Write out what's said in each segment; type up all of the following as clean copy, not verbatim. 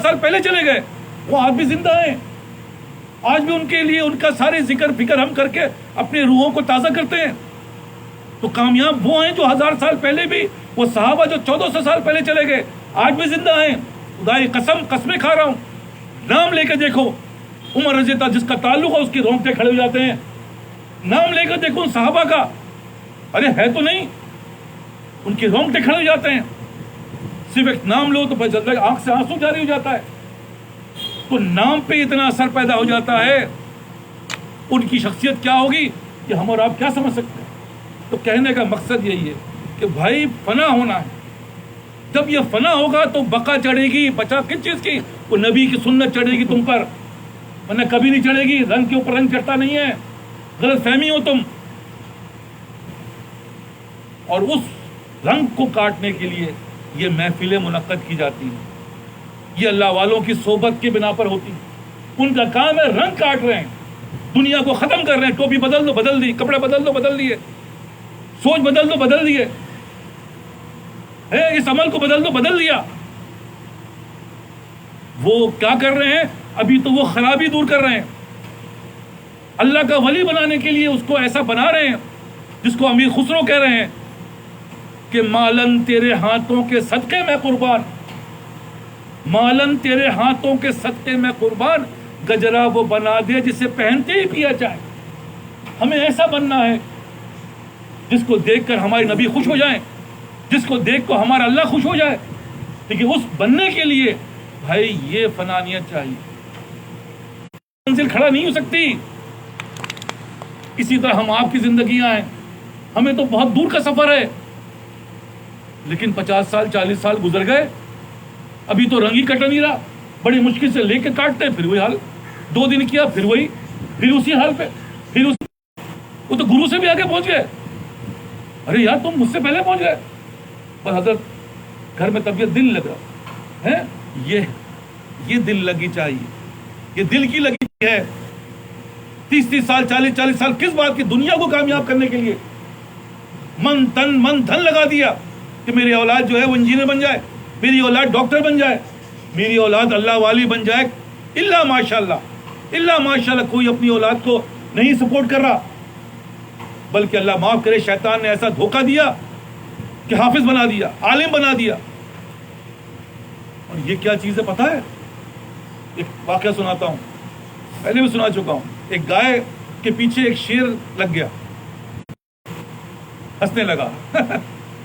سال پہلے چلے گئے، وہ آج بھی زندہ ہیں، آج بھی ان کے لیے ان کا سارے ذکر فکر ہم کر کے اپنی روحوں کو تازہ کرتے ہیں۔ تو کامیاب وہ ہیں جو 1000 سال پہلے بھی، وہ صحابہ جو 1400 سال پہلے چلے گئے آج بھی زندہ ہیں۔ خدا کی قسمیں کھا رہا ہوں، نام لے کے دیکھو عمر رضی اللہ جس کا تعلق ہے اس کی رونگٹے کھڑے ہو جاتے ہیں، نام لے کر دیکھو صحابہ کا، ارے ہے تو نہیں، ان کے رونگٹے کھڑے ہو جاتے ہیں، صرف ایک نام لو تو بس آنکھ سے آنسو جاری ہو جاتا ہے۔ تو نام پہ اتنا اثر پیدا ہو جاتا ہے، ان کی شخصیت کیا ہوگی کہ ہم اور آپ کیا سمجھ سکتے ہیں۔ تو کہنے کا مقصد یہی ہے کہ بھائی فنا ہونا ہے، جب یہ فنا ہوگا تو بقا چڑھے گی، بچا کس چیز کی؟ وہ نبی کی سنت چڑھے گی تم پر، ورنہ کبھی نہیں چڑھے گی۔ رنگ کے اوپر رنگ چڑھتا نہیں ہے، غلط فہمی ہو تم۔ اور اس رنگ کو کاٹنے کے لیے یہ محفلیں منعقد کی جاتی ہیں، یہ اللہ والوں کی صحبت کی بنا پر ہوتی ہیں۔ ان کا کام ہے رنگ کاٹ رہے ہیں، دنیا کو ختم کر رہے ہیں، ٹوپی بدل دو بدل دی، کپڑے بدل دو بدل دیے، سوچ بدل دو بدل دیے، اس عمل کو بدل دو بدل دیا۔ وہ کیا کر رہے ہیں؟ ابھی تو وہ خرابی دور کر رہے ہیں، اللہ کا ولی بنانے کے لیے اس کو ایسا بنا رہے ہیں جس کو امیر خسرو کہہ رہے ہیں کہ مالن تیرے ہاتھوں کے صدقے میں قربان، مالن تیرے ہاتھوں کے صدقے میں قربان، گجرا وہ بنا دے جسے پہنتے ہی پیا جائے۔ ہمیں ایسا بننا ہے جس کو دیکھ کر ہمارے نبی خوش ہو جائیں، جس کو دیکھ کر ہمارا اللہ خوش ہو جائے، لیکن اس بننے کے لیے بھائی یہ فنانیت چاہیے، منزل کھڑا نہیں ہو سکتی۔ اسی طرح ہم آپ کی زندگیاں ہیں، ہمیں تو بہت دور کا سفر ہے، لیکن 50 سال 40 سال گزر گئے، ابھی تو رنگ ہی کٹ نہیں رہا، بڑی مشکل سے لے کے کاٹتے ہیں، پھر وہی حال، 2 دن کیا پھر وہی، پھر اسی حال پہ، پھر وہ تو گرو سے بھی آگے پہنچ گئے۔ ارے یار تم مجھ سے پہلے پہنچ گئے، پر حضرت گھر میں طبیعت دل لگ رہا ہے، یہ دل لگی چاہیے، یہ دل کی لگی ہے۔ 30 سال 40 سال کس بات کی؟ دنیا کو کامیاب کرنے کے لیے من دھن لگا دیا کہ میری اولاد جو ہے وہ انجینئر بن جائے، میری اولاد ڈاکٹر بن جائے، میری اولاد اللہ والی بن جائے۔ اللہ ماشاءاللہ کوئی اپنی اولاد کو نہیں سپورٹ کر رہا، بلکہ اللہ معاف کرے شیطان نے ایسا دھوکہ دیا کہ حافظ بنا دیا، عالم بنا دیا۔ اور یہ کیا چیز ہے پتہ ہے؟ ایک واقعہ سناتا ہوں، پہلے بھی سنا چکا ہوں۔ ایک گائے کے پیچھے ایک شیر لگ گیا، ہنسنے لگا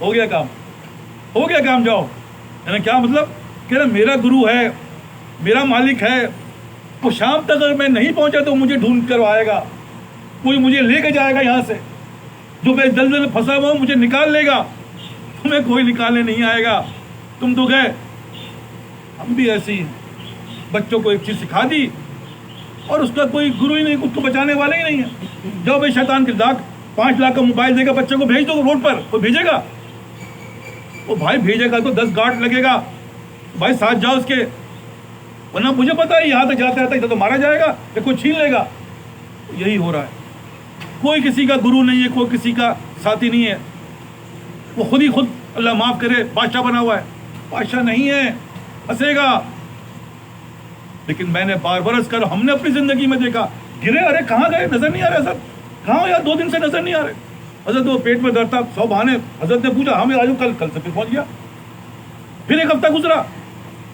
ہو گیا کام جاؤ۔ یعنی کیا مطلب؟ کہ میرا گرو ہے، میرا مالک ہے، وہ شام تک اگر میں نہیں پہنچا تو مجھے ڈھونڈ کر آئے گا، کوئی مجھے لے کے جائے گا یہاں سے، جو میں دلدل میں پھنسا ہوا ہوں مجھے نکال لے گا، تمہیں کوئی نکالنے نہیں آئے گا، تم تو گئے۔ ہم بھی ایسے ہی بچوں کو ایک چیز سکھا دی اور اس کا کوئی گرو ہی نہیں، اس کو بچانے والے ہی نہیں ہے۔ جب بھائی شیطان کی ڈاک 5 لاکھ کا موبائل دے گا بچے کو، بھیج دو روڈ پر، کوئی بھیجے گا؟ وہ بھائی بھیجے گا تو 10 گارڈ لگے گا، بھائی ساتھ جاؤ اس کے، ورنہ مجھے پتا ہے یہاں تک جاتا رہتا ہے، ادھر تو مارا جائے گا یا کوئی چھین لے گا۔ یہی ہو رہا ہے، کوئی کسی کا گرو نہیں ہے، کوئی کسی کا ساتھی نہیں ہے، وہ خود ہی خود اللہ معاف کرے بادشاہ بنا ہوا ہے۔ بادشاہ نہیں ہے، پھنسے گا۔ لیکن میں نے بار برس کر ہم نے اپنی زندگی میں دیکھا، گرے، ارے کہاں گئے، نظر نہیں آ رہے حضرت، کہاں ہو یار، 2 دن سے نظر نہیں آ رہے حضرت، وہ پیٹ میں درد تھا، 100 بہانے، حضرت نے پوچھا ہمیں آجو، کل سے پھر پہنچ گیا، پھر 1 ہفتہ گزرا،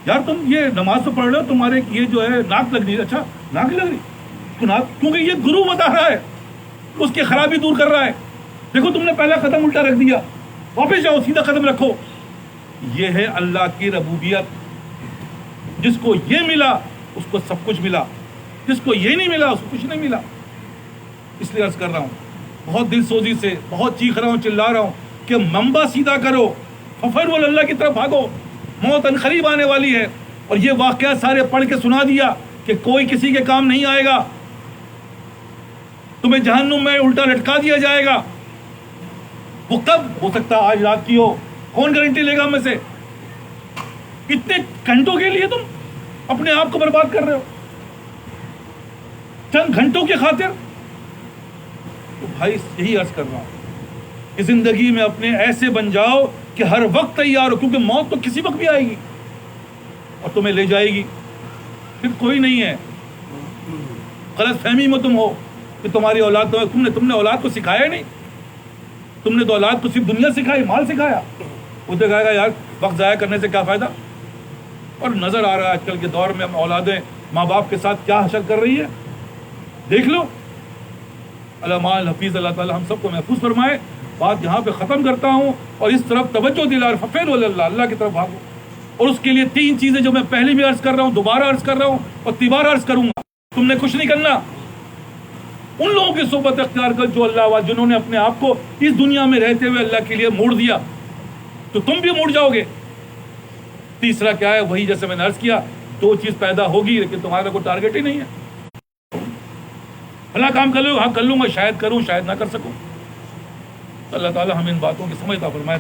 یار تم یہ نماز تو پڑھ رہے ہو، تمہارے یہ جو ہے ناک لگ رہی ہے، اچھا ناک لگ رہی تو ناک، کیونکہ یہ گرو بتا رہا ہے، اس کی خرابی دور کر رہا ہے، دیکھو تم نے پہلا قدم الٹا رکھ دیا، واپس جاؤ سیدھا قدم رکھو۔ یہ ہے اللہ کی ربوبیت، جس کو یہ ملا اس کو سب کچھ ملا، جس کو یہ نہیں ملا اس کو کچھ نہیں ملا۔ اس لیے عرض کر رہا ہوں بہت دل سوزی سے، بہت چیخ رہا ہوں، چلا رہا ہوں کہ منبع سیدھا کرو، ففروا اللہ کی طرف بھاگو، موت ان قریب آنے والی ہے۔ اور یہ واقعہ سارے پڑھ کے سنا دیا کہ کوئی کسی کے کام نہیں آئے گا، تمہیں جہنم میں الٹا لٹکا دیا جائے گا۔ وہ کب ہو سکتا ہے؟ آج رات کی ہو، کون گارنٹی لے گا ہم میں سے؟ اتنے گھنٹوں کے لیے تم اپنے آپ کو برباد کر رہے ہو، چند گھنٹوں کی خاطر۔ تو بھائی یہی عرض کر رہا ہوں کہ زندگی میں اپنے ایسے بن جاؤ کہ ہر وقت تیار ہو، کیونکہ موت تو کسی وقت بھی آئے گی، اور تمہیں لے جائے گی. پھر کوئی نہیں ہے. غلط فہمی میں تم ہو کہ تمہاری اولاد تم نے اولاد کو سکھایا نہیں. تم نے تو اولاد کو صرف دنیا سکھائی, مال سکھایا. وہ تو کہے گا یار وقت ضائع کرنے سے کیا فائدہ. اور نظر آ رہا ہے آج کل کے دور میں اولادیں ماں باپ کے ساتھ کیا حشر کر رہی ہے, دیکھ لو. علامہ الحفیظ اللہ تعالی ہم سب کو محفوظ فرمائے. بات یہاں پہ ختم کرتا ہوں اور اس طرف توجہ دلا, ففیر اللہ کی طرف بھاگو. اور اس کے لیے 3 چیزیں جو میں پہلے بھی عرض کر رہا ہوں, دوبارہ عرض کر رہا ہوں اور تیبار عرض کروں گا. تم نے کچھ نہیں کرنا. ان لوگوں کی صحبت اختیار کر جو اللہ والے, جنہوں نے اپنے آپ کو اس دنیا میں رہتے ہوئے اللہ کے لیے موڑ دیا, تو تم بھی موڑ جاؤ گے. تیسرا کیا ہے, وہی جیسے میں نے عرض کیا, 2 چیز پیدا ہوگی لیکن تمہارا کوئی ٹارگیٹ ہی نہیں ہے. بھلا کام کر لو, ہاں کر لوں گا, شاید کروں شاید نہ کر سکوں. اللہ تعالی ہمیں ان باتوں کی سمجھ عطا فرمائے.